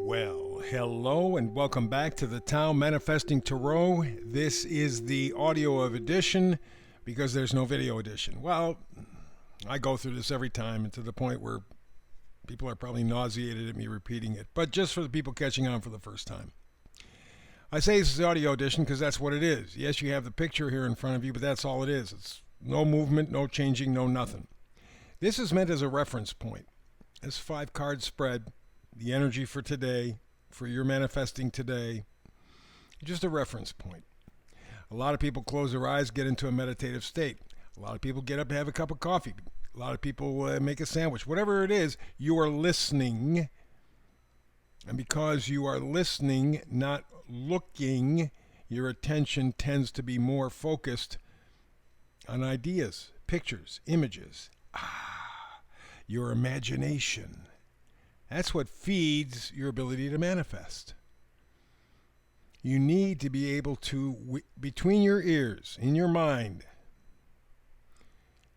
Well, hello and welcome back to the Tao Manifesting Tarot. This is the audio of edition because there's no video edition. Well, I go through this every time and to the point where people are probably nauseated at me repeating it, but just for the people catching on for the first time. I say this is the audio edition because that's what it is. Yes, you have the picture here in front of you, but that's all it is. It's no movement, no changing, no nothing. This is meant as a reference point. This 5-card spread, the energy for today, for your manifesting today, just a reference point. A lot of people close their eyes, get into a meditative state. A lot of people get up and have a cup of coffee. A lot of people make a sandwich. Whatever it is, you are listening. And because you are listening, not looking, your attention tends to be more focused on ideas, pictures, images. Your imagination. That's what feeds your ability to manifest. You need to be able to, between your ears, in your mind,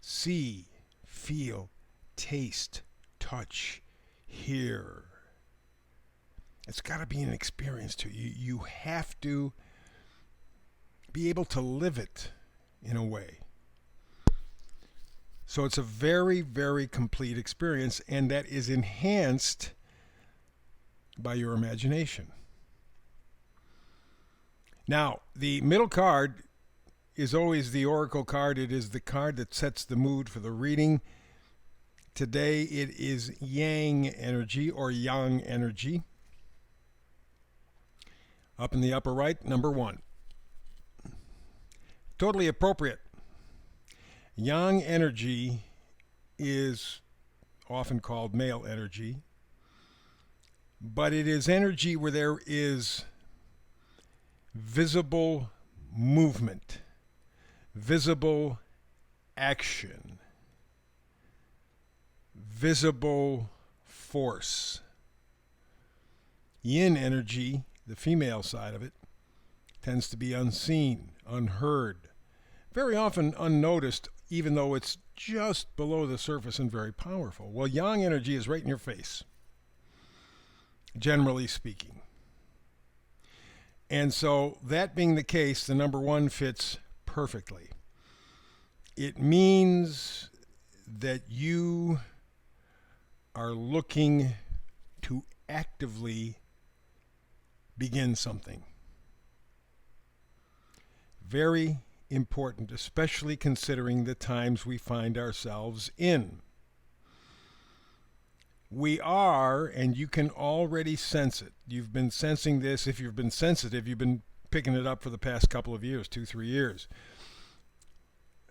see, feel, taste, touch, hear. It's got to be an experience to you. You have to be able to live it in a way. So it's a very, very complete experience, and that is enhanced by your imagination. Now, the middle card is always the oracle card. It is the card that sets the mood for the reading. Today it is Yang energy or Yang energy. Up in the upper right, number 1. Totally appropriate. Yang energy is often called male energy, but it is energy where there is visible movement, visible action, visible force. Yin energy, the female side of it, tends to be unseen, unheard, very often unnoticed, even though it's just below the surface and very powerful. Well, Yang energy is right in your face, generally speaking. And so, that being the case, the number 1 fits perfectly. It means that you are looking to actively begin something. Very important, especially considering the times we find ourselves in. We are, and you can already sense it. You've been sensing this. If you've been sensitive, you've been picking it up for the past couple of years, 2-3 years.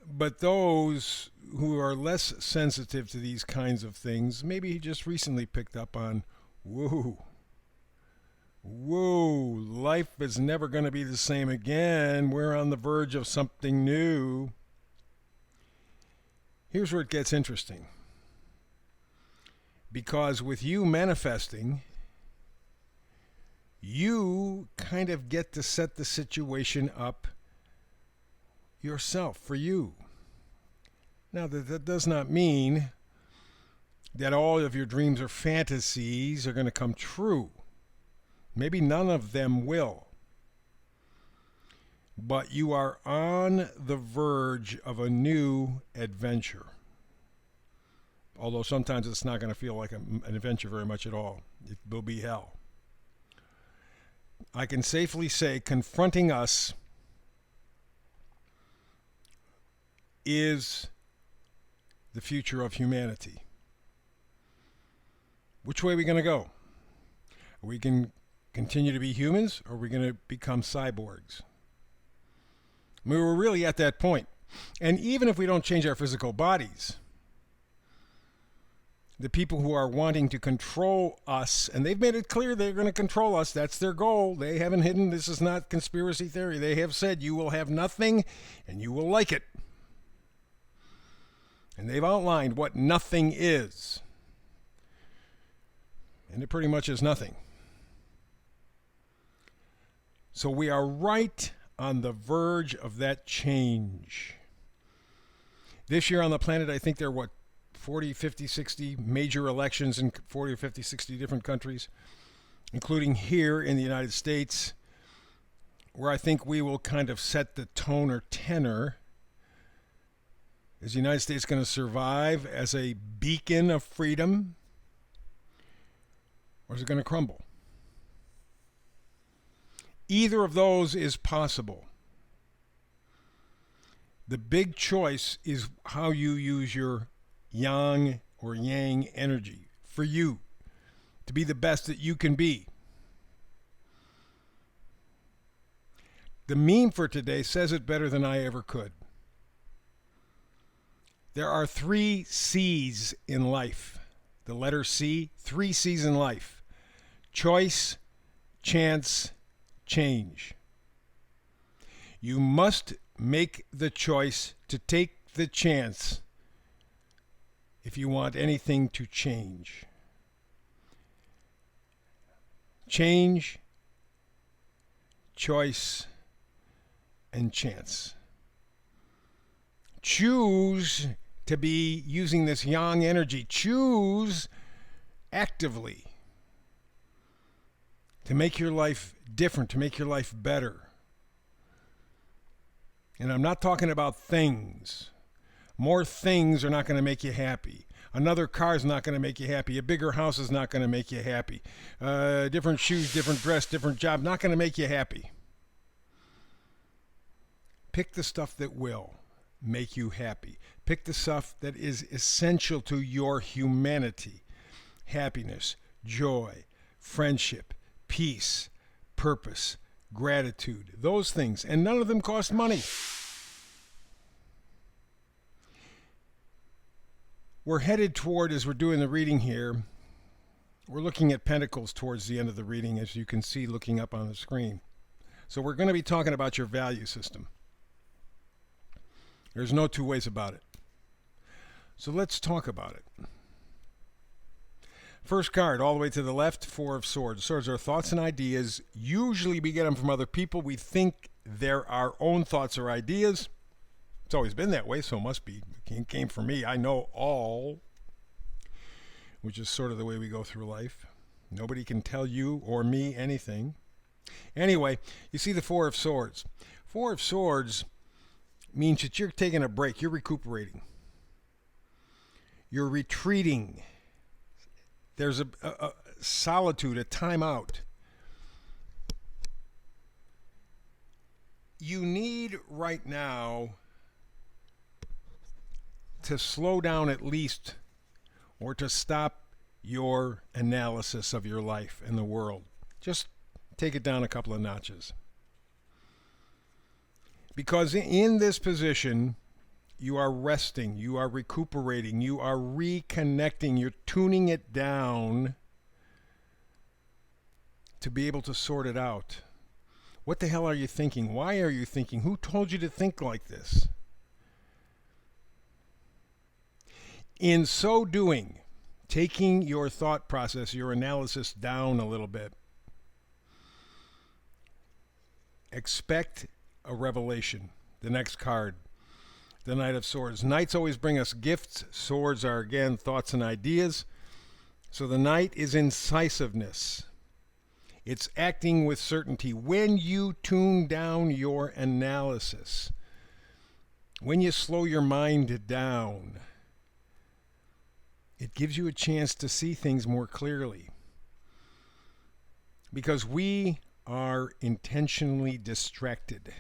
But those who are less sensitive to these kinds of things, maybe just recently picked up on, whoa, life is never going to be the same again. We're on the verge of something new. Here's where it gets interesting. Because with you manifesting, you kind of get to set the situation up yourself, for you. Now, that does not mean that all of your dreams or fantasies are going to come true. Maybe none of them will. But you are on the verge of a new adventure. Although sometimes it's not going to feel like an adventure very much at all. It will be hell. I can safely say confronting us is the future of humanity. Which way are we going to go? Are we going to continue to be humans, or are we going to become cyborgs? I mean, we're really at that point. And even if we don't change our physical bodies, the people who are wanting to control us, and they've made it clear they're going to control us, that's their goal. They haven't hidden, this is not conspiracy theory. They have said you will have nothing and you will like it. And they've outlined what nothing is. And it pretty much is nothing. So we are right on the verge of that change. This year on the planet, I think there are, 40, 50, 60 major elections in 40 or 50, 60 different countries. including here in the United States, where I think we will kind of set the tone or tenor. Is the United States going to survive as a beacon of freedom, or is it going to crumble? Either of those is possible. The big choice is how you use your yang or yang energy for you to be the best that you can be. The meme for today says it better than I ever could. There are 3 C's in life. The letter C, 3 C's in life: choice, chance, change. You must make the choice to take the chance if you want anything to change. Change, choice, and chance. Choose to be using this yang energy. Choose actively to make your life different, to make your life better. And I'm not talking about things. More things are not going to make you happy. Another car is not going to make you happy. A bigger house is not going to make you happy. Different shoes, different dress, different job, not going to make you happy. Pick the stuff that will make you happy. Pick the stuff that is essential to your humanity. Happiness, joy, friendship, peace, purpose, gratitude. Those things. And none of them cost money. We're headed toward, as we're doing the reading here, we're looking at Pentacles towards the end of the reading, as you can see looking up on the screen. So we're going to be talking about your value system. There's no 2 ways about it. So let's talk about it. First card, all the way to the left, 4 of Swords. Swords are thoughts and ideas. Usually we get them from other people. We think they're our own thoughts or ideas. It's always been that way, so it must be. It came from me. I know all, which is sort of the way we go through life. Nobody can tell you or me anything. Anyway, you see the 4 of Swords. 4 of Swords means that you're taking a break. You're recuperating. You're retreating. There's a solitude, a time out. You need right now to slow down at least, or to stop your analysis of your life and the world. Just take it down a couple of notches. Because in this position, you are resting, you are recuperating, you are reconnecting, you're tuning it down to be able to sort it out. What the hell are you thinking? Why are you thinking? Who told you to think like this? In so doing, taking your thought process, your analysis down a little bit, expect a revelation. The next card, the Knight of Swords. Knights always bring us gifts. Swords are, again, thoughts and ideas. So the Knight is incisiveness. It's acting with certainty. When you tune down your analysis, when you slow your mind down, it gives you a chance to see things more clearly. Because we are intentionally distracted.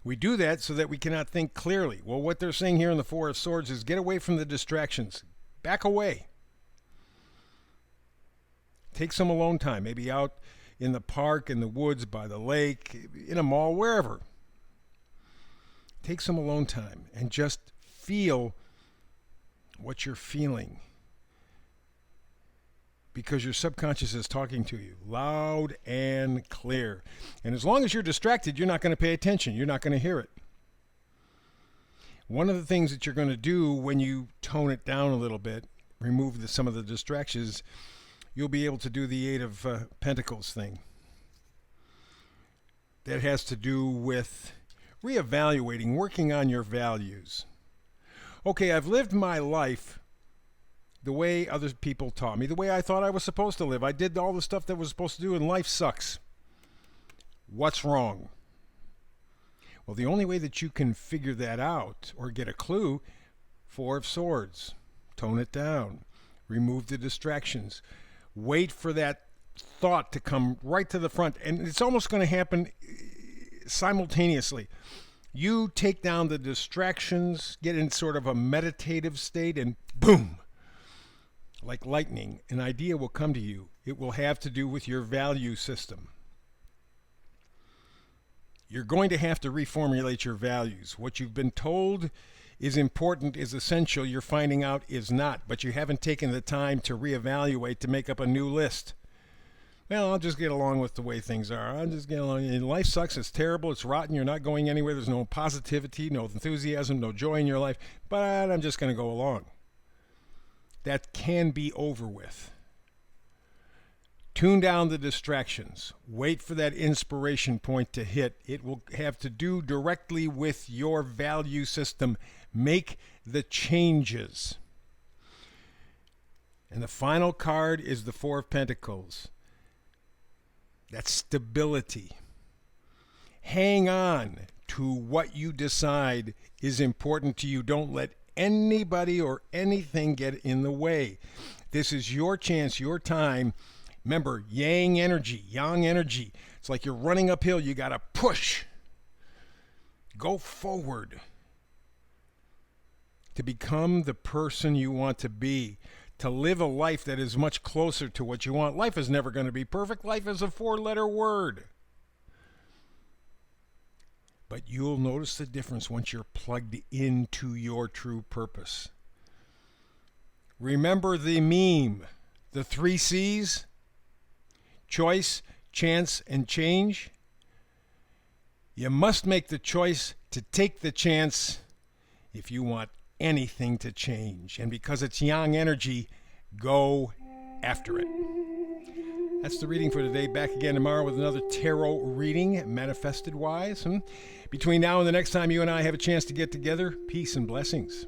We do that so that we cannot think clearly. Well, what they're saying here in the 4 of Swords is get away from the distractions. Back away. Take some alone time, maybe out in the park, in the woods, by the lake, in a mall, wherever. Take some alone time and just feel what you're feeling. Because your subconscious is talking to you loud and clear. And as long as you're distracted, you're not going to pay attention. You're not going to hear it. One of the things that you're going to do when you tone it down a little bit, remove some of the distractions, you'll be able to do the 8 of Pentacles thing. That has to do with reevaluating, working on your values. Okay, I've lived my life the way other people taught me, the way I thought I was supposed to live. I did all the stuff that I was supposed to do, and life sucks. What's wrong? Well, the only way that you can figure that out or get a clue, Four of Swords. Tone it down. Remove the distractions. Wait for that thought to come right to the front. And it's almost going to happen simultaneously. You take down the distractions, get in sort of a meditative state, and boom, like lightning, an idea will come to you. It will have to do with your value system. You're going to have to reformulate your values. What you've been told is important, is essential, you're finding out is not, but you haven't taken the time to reevaluate, to make up a new list. Well, I'll just get along with the way things are. I'll just get along. Life sucks. It's terrible. It's rotten. You're not going anywhere. There's no positivity, no enthusiasm, no joy in your life. But I'm just going to go along. That can be over with. Tune down the distractions. Wait for that inspiration point to hit. It will have to do directly with your value system. Make the changes. And the final card is the Four of Pentacles. That's stability. Hang on to what you decide is important to you. Don't let anybody or anything get in the way. This is your chance, your time. Remember, yang energy. It's like you're running uphill. You got to push. Go forward to become the person you want to be. To live a life that is much closer to what you want. Life is never going to be perfect. Life is a 4-letter word. But you'll notice the difference once you're plugged into your true purpose. Remember the meme, the 3 C's? Choice, chance, and change. You must make the choice to take the chance if you want anything to change. And because it's yang energy, go after it. That's the reading for today. Back again tomorrow with another tarot reading, manifested wise. Between now and the next time you and I have a chance to get together, peace and blessings.